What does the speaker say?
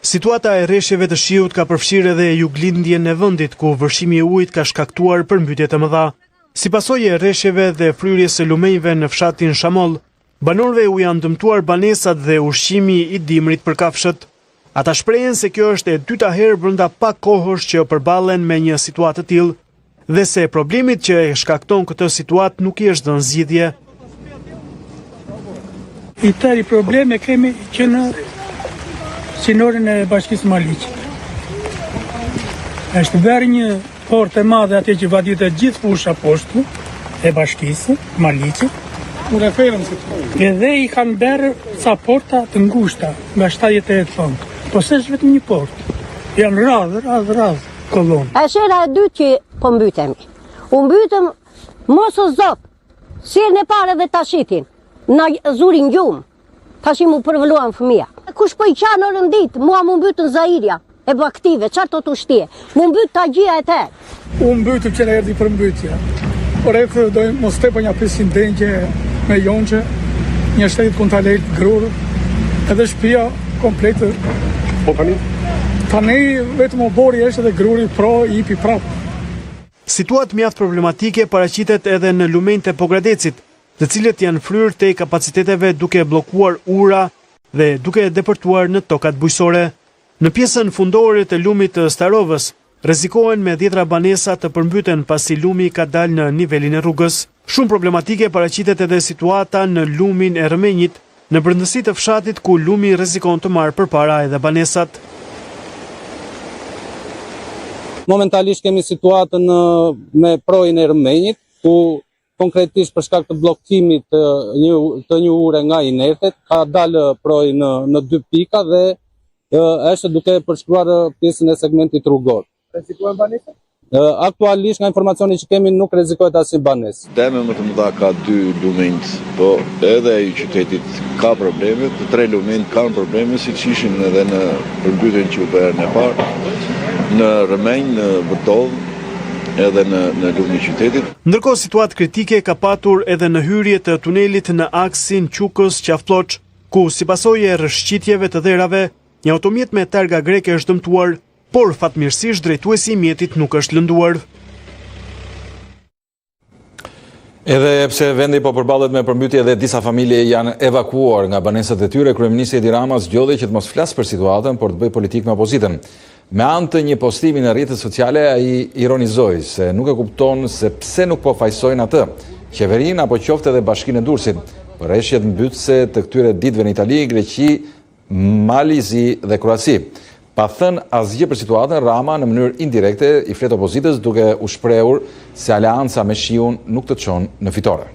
Situata e rreshjeve të shiut ka përfshirë edhe juglindjen e vendit, ku vërshimi i ujit ka shkaktuar përmbytje të mëdha. Si pasojë e rreshjeve dhe fryrjes së lumenjve në fshatin Shamoll, banorëve u janë dëmtuar banesat dhe ushqimi i dimrit për kafshët. Ata shprehen se kjo është e dyta herë brenda pak kohësh që përballen me një situatë të tillë dhe se problemit që e shkakton këtë situatë nuk i është dhënë zgjidhje. I tëri probleme kemi që në sinorin e bashkisë Maliqit. Është bërë një portë e madhe atje që vaditet gjithë fusha poshtu e bashkisë Maliqit. Edhe i kanë bërë ca porta të ngushta nga 78 thonë. Po se është vetëm një portë. Janë radhë kolonë. E shera e dytë që po mbytemi. U mbytëm mos o zot. Sirën e parë dhe tashitin. Na zurin gjumë. Tashim u përvëluan fëmija. Kush po i qanë orën ditë, mua mu mbytën Zairia e baktive, qartë të shtje. Mu mbytë ta gjia e te. U mbytëm që në erdi për mbytja. Por e këtë dojmë mos te për një pisin dengje me jonqe, një shtetit kun të lejtë grurë, edhe shpia kompletë. Po tani? Tani vetëm o bori eshte dhe gruri i ipi prapë. Situatë mjaft problematike paraqitet edhe në lumenjtë e Pogradecit, të cilët janë fryrë te kapaciteteve duke bllokuar ura dhe duke depërtuar në tokat bujqësore. Në pjesën fundore të lumit të Starovës, rrezikohen me 10 banesa të përmbyten pasi lumi ka dalë në nivelin e rrugës. Shumë problematike paraqitet edhe situata në lumin e Rëmenjit, në brendësi të fshatit ku lumi rrezikon të marrë përpara edhe banesat. Momentalisht kemi situatën me projën e Rëmenjit, ku konkretisht për shkak të bllokimit të një ure nga inertet, ka dalë projë në 2 pika dhe është duke përshkruar pjesën e segmentit rrugor. Rrezikohen banesat? Aktualisht nga informacioni që kemi nuk rrezikohet asnjë banesë. Deme më të mëdha ka 2 lumenjt, po edhe i qytetit ka probleme, të 3 lumenjt kanë probleme, siç ishin edhe në përmbytjen që u bërë e parë, në Rëmenj, në Vërdovë, edhe në lumin e qytetit. Ndërkohë situatë kritike ka patur edhe në hyrje të tunelit në aksin Qukës-Qafploç, ku si pasojë e rrëshqitjeve të dherave, një automjet me targa greke është dëmtuar, por fatmirësisht drejtuesi i mjetit nuk është lënduar. Edhe pse vendi po përballet me përmbytje dhe disa familje janë evakuuar nga banesat e tyre, kryeministri Edi Rama zgjodhi që të mos flas për situatën, por të bëjë politikë me opozitën. Me anë të një postimi në rrjetet sociale, ai ironizoi se nuk e kupton se pse nuk po fajsojnë atë, qeverinë apo qoftë edhe Bashkinë e Durrësit, për rreshjet mbytëse të këtyre ditëve në Itali, Greqi, Malizi dhe Kroaci. Pa thënë asgjë për situatën, Rama në mënyrë indirekte i flet opozitës duke u shprehur se aleanca me Shiun nuk të çon në fitore.